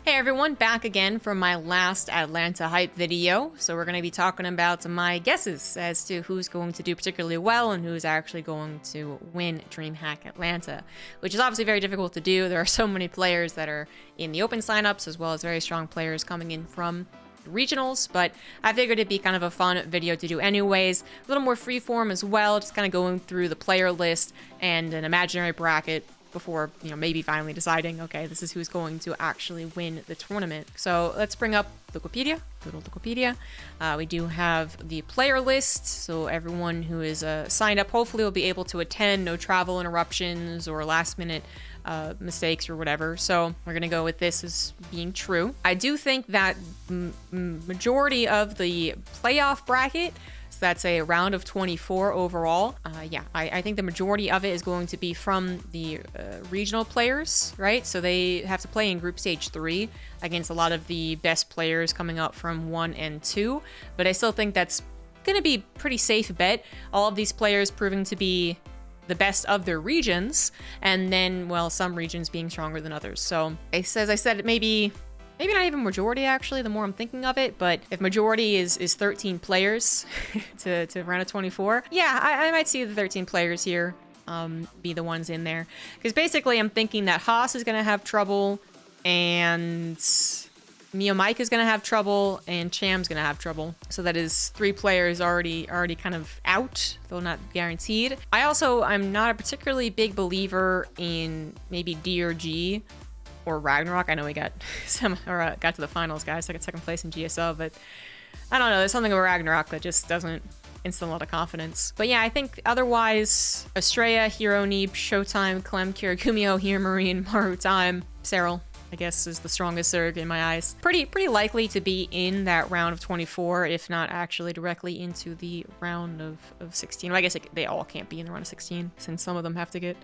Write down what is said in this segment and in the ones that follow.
Hey everyone, back again from my last Atlanta hype video. So we're going to be talking about my guesses as to who's going to do particularly well and who's actually going to win DreamHack Atlanta, which is obviously very difficult to do. There are so many players that are in the open signups as well as very strong players coming in from regionals, but I figured it'd be kind of a fun video to do anyways. A little more freeform as well, just kind of going through the player list and an imaginary bracket before, maybe finally deciding, okay, this is who's going to actually win the tournament. So let's bring up Wikipedia, good old Wikipedia. We do have the player list, so everyone who is signed up hopefully will be able to attend, no travel interruptions or last minute mistakes or whatever. So we're gonna go with this as being true. I do think that majority of the playoff bracket, so that's a round of 24 overall. I think the majority of it is going to be from the regional players, right? So they have to play in group stage 3 against a lot of the best players coming up from 1 and 2. But I still think that's gonna be pretty safe bet. All of these players proving to be the best of their regions, and then, well, some regions being stronger than others. So as I said, maybe not even majority, actually, the more I'm thinking of it, but if majority is 13 players to round of 24, yeah, I might see the 13 players here be the ones in there. Because basically I'm thinking that Haas is going to have trouble, and Mio Mike is going to have trouble, and Cham's going to have trouble. So that is 3 players already kind of out, though not guaranteed. I'm not a particularly big believer in maybe D or G or Ragnarok. I know we got got to the finals, guys. I got second place in GSL, but I don't know. There's something with Ragnarok that just doesn't instill a lot of confidence. But yeah, I think otherwise, Estrella, Hero, Neeb, Showtime, Clem, Kirigumio, Here, Marine, Maru Time, Serral, I guess, is the strongest Zerg in my eyes. Pretty likely to be in that round of 24, if not actually directly into the round of 16. Well, I guess they all can't be in the round of 16, since some of them have to get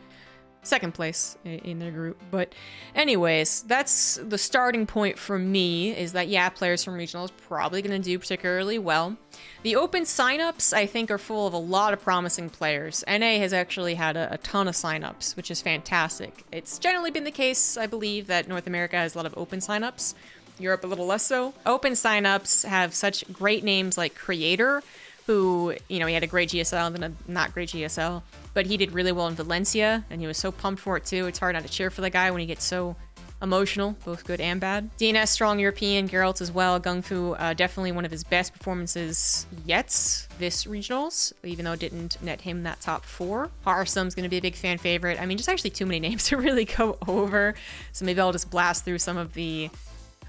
second place in their group. But anyways, that's the starting point for me, is that, yeah, players from regionals probably going to do particularly well. The open signups, I think, are full of a lot of promising players. NA has actually had a ton of signups, which is fantastic. It's generally been the case, I believe, that North America has a lot of open signups. Europe a little less so. Open signups have such great names like Creator, who, he had a great GSL and then a not great GSL, but he did really well in Valencia, and he was so pumped for it too. It's hard not to cheer for the guy when he gets so emotional, both good and bad. DNS, strong European. Geralt as well. Gungfu, definitely one of his best performances yet this regionals, even though it didn't net him that top 4. Harsum's going to be a big fan favorite. I mean, just actually too many names to really go over, so maybe I'll just blast through some of the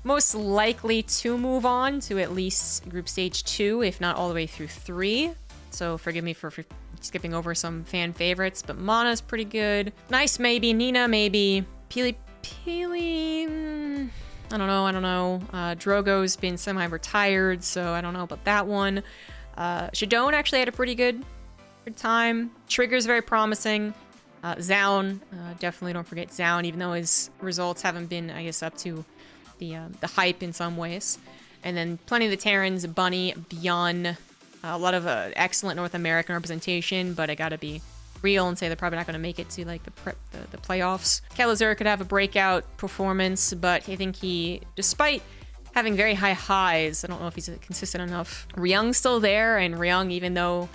most likely to move on to at least group stage 2, if not all the way through 3. So forgive me for skipping over some fan favorites, but Mana's pretty good. Nice, maybe. Nina, maybe. Peely, I don't know. Drogo's been semi-retired, so I don't know about that one. Shadone actually had a pretty good time. Trigger's very promising. Zaun, definitely don't forget Zaun, even though his results haven't been, I guess, up to the hype in some ways. And then plenty of the Terrans, Bunny, Beyond, a lot of excellent North American representation, but I gotta be real and say they're probably not gonna make it to like the playoffs. Kelazur could have a breakout performance, but I think he, despite having very high highs, I don't know if he's consistent enough. Ryung's still there, and Ryung, even though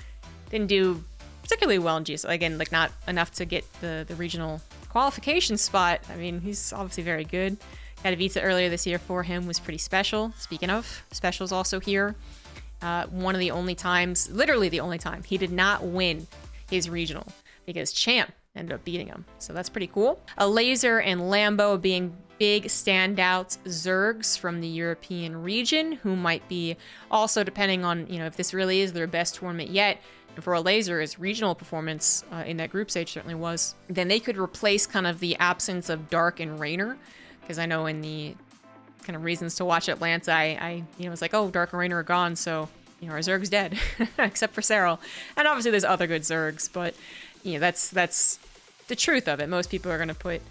didn't do particularly well in GSL, again, like not enough to get the regional qualification spot, I mean, he's obviously very good. Katowice earlier this year for him was pretty special. Speaking of, Special's also here. One of the only times, literally the only time, he did not win his regional because Champ ended up beating him. So that's pretty cool. A Laser and Lambo being big standouts Zergs from the European region, who might be also, depending on, if this really is their best tournament yet, and for a Laser, his regional performance in that group stage certainly was, then they could replace kind of the absence of Dark and Raynor. Because I know in the kind of reasons to watch Atlanta, I was like, oh, Dark and Raynor are gone, so, our Zerg's dead, except for Serral. And obviously there's other good Zergs, but, that's the truth of it. Most people are going to put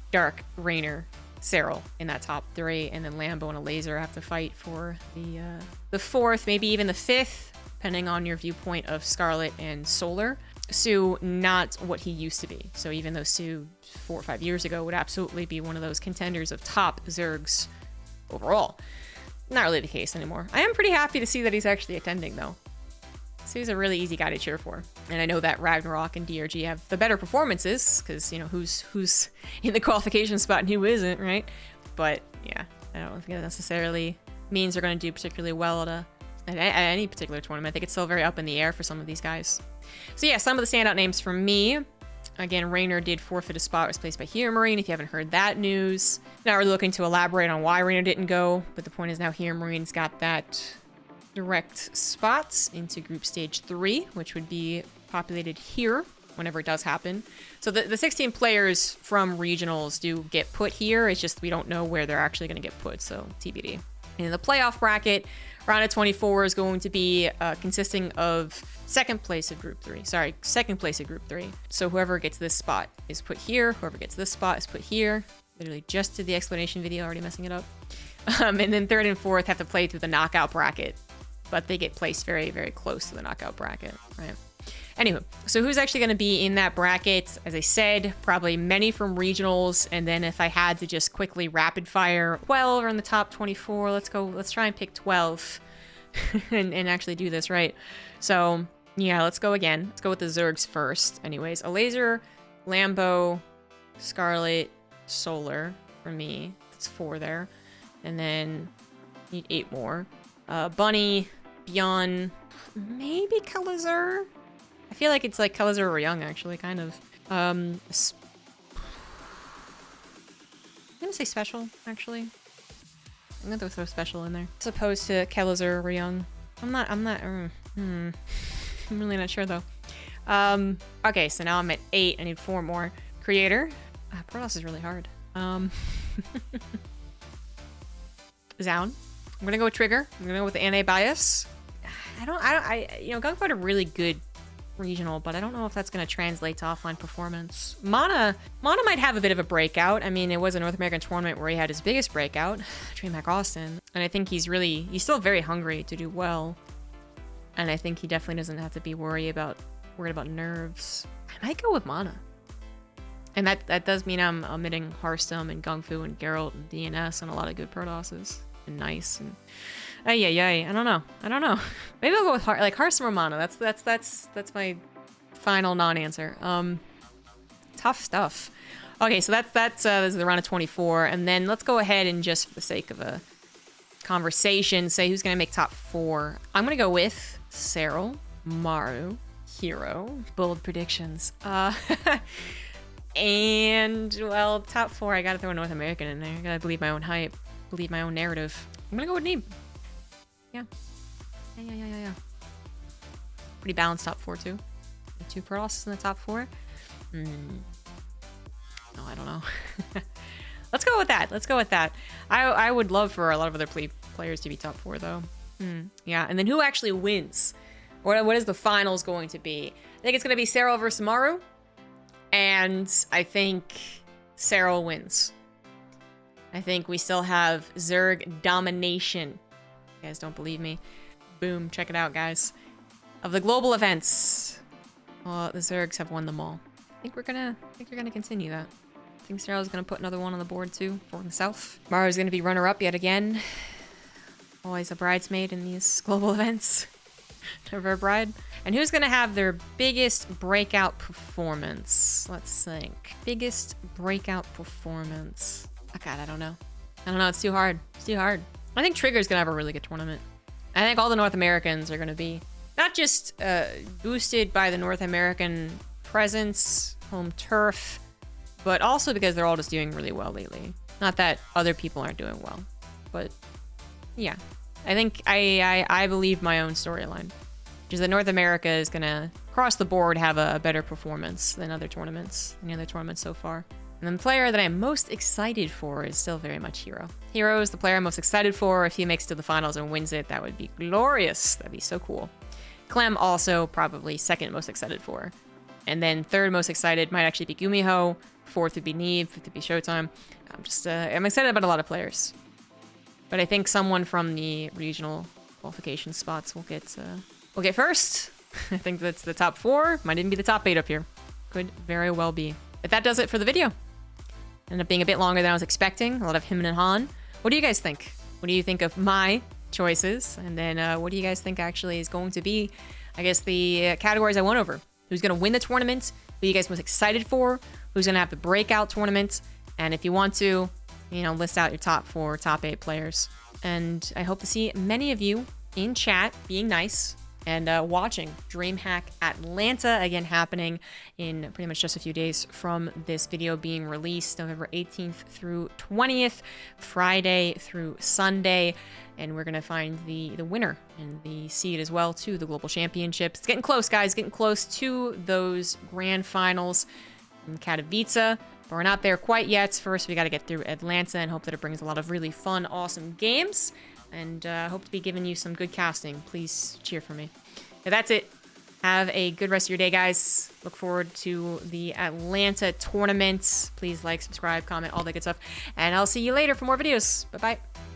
Dark, Raynor, Serral in that top 3, and then Lambo and a Laser have to fight for the 4th, maybe even the 5th, depending on your viewpoint of Scarlet and Solar. Sue not what he used to be. So even though Sue 4 or 5 years ago would absolutely be one of those contenders of top Zergs overall, not really the case anymore. I am pretty happy to see that he's actually attending though. Sue's a really easy guy to cheer for. And I know that Ragnarok and DRG have the better performances because, you know, who's in the qualification spot and who isn't, right? But yeah, I don't think that necessarily means they're going to do particularly well at any particular tournament. I think it's still very up in the air for some of these guys. So yeah, some of the standout names for me. Again, Raynor did forfeit a spot, was placed by Hero Marine, if you haven't heard that news. Not really looking to elaborate on why Raynor didn't go, but the point is now Hero Marine's got that direct spots into Group Stage 3, which would be populated here whenever it does happen. So the 16 players from regionals do get put here. It's just we don't know where they're actually going to get put, so TBD. In the playoff bracket, round of 24 is going to be consisting of second place of Group 3. So whoever gets this spot is put here. Whoever gets this spot is put here. Literally just did the explanation video, already messing it up. And then third and fourth have to play through the knockout bracket, but they get placed very, very close to the knockout bracket, right? Anywho, so who's actually going to be in that bracket? As I said, probably many from regionals. And then if I had to just quickly rapid fire 12 are in the top 24, let's try and pick 12 and actually do this right. So yeah, let's go again. Let's go with the Zergs first. Anyways, a Laser, Lambo, Scarlet, Solar for me. That's 4 there. And then need 8 more. Bunny, Beyond, maybe Kalazur. I feel like it's like Kalazur or Young, actually, kind of. I'm gonna say Special, actually. I'm gonna throw Special in there, as opposed to Kalazur or Young. I'm really not sure, though. Okay, so now I'm at 8. I need 4 more. Creator. Protoss is really hard. Zaun. I'm gonna go with Trigger. I'm gonna go with the anti-bias. You know, Gung Fu had a really good regional, but I don't know if that's going to translate to offline performance. Mana might have a bit of a breakout. I mean, it was a North American tournament where he had his biggest breakout, DreamHack Austin, and I think he's still very hungry to do well, and I think he definitely doesn't have to be worried about nerves. I might go with Mana, and that does mean I'm omitting Hearthstone and Gung Fu and Geralt and DNS and a lot of good Protosses and Nice and I don't know. Maybe I'll go with Hearthstone or Mana. That's my final non-answer. Tough stuff. Okay, so this is the round of 24, and then let's go ahead and just for the sake of a conversation, say who's gonna make top 4. I'm gonna go with Serral, Maru, Hero. Bold predictions. And well, top 4. I gotta throw a North American in there. I gotta believe my own hype, believe my own narrative. I'm gonna go with Neeb. Yeah. Pretty balanced top 4 too. 2 Protosses in the top 4. No, I don't know. Let's go with that. I would love for a lot of other players to be top 4 though. Yeah, and then who actually wins? What is the finals going to be? I think it's going to be Serral versus Maru, and I think Serral wins. I think we still have Zerg domination. You guys don't believe me? Boom, check it out, guys. Of the global events, well, the Zergs have won them all. I think we're gonna continue that. I think Serral's gonna put another one on the board too for himself. Maru's gonna be runner-up yet again. Always a bridesmaid in these global events. Never a bride. And who's gonna have their biggest breakout performance? Let's think. Biggest breakout performance. Oh God, I don't know. It's too hard. I think Trigger's gonna have a really good tournament. I think all the North Americans are gonna be not just boosted by the North American presence, home turf, but also because they're all just doing really well lately. Not that other people aren't doing well, but yeah. I think I believe my own storyline, which is that North America is gonna across the board have a better performance than other tournaments, any other tournaments so far. And then the player that I'm most excited for is still very much Hero. Hero is the player I'm most excited for. If he makes it to the finals and wins it, that would be glorious. That'd be so cool. Clem also probably second most excited for. And then third most excited might actually be Gumiho. Fourth would be Neeb. Fifth would be Showtime. I'm excited about a lot of players. But I think someone from the regional qualification spots will get first. I think that's the top 4. Might even be the top 8 up here. Could very well be. But that does it for the video. Ended up being a bit longer than I was expecting. A lot of him and Han. What do you guys think? What do you think of my choices? And then what do you guys think actually is going to be, I guess, the categories I went over? Who's going to win the tournament? Who you guys most excited for? Who's going to have the breakout tournament? And if you want to, list out your top 4, top 8 players. And I hope to see many of you in chat being nice and watching DreamHack Atlanta, again, happening in pretty much just a few days from this video being released, November 18th through 20th, Friday through Sunday. And we're going to find the winner and the seed as well to the Global Championships. It's getting close, guys. Getting close to those grand finals in Katowice. But we're not there quite yet. First, we got to get through Atlanta and hope that it brings a lot of really fun, awesome games. And hope to be giving you some good casting. Please cheer for me. But that's it. Have a good rest of your day, guys. Look forward to the Atlanta tournament. Please like, subscribe, comment, all that good stuff. And I'll see you later for more videos. Bye-bye.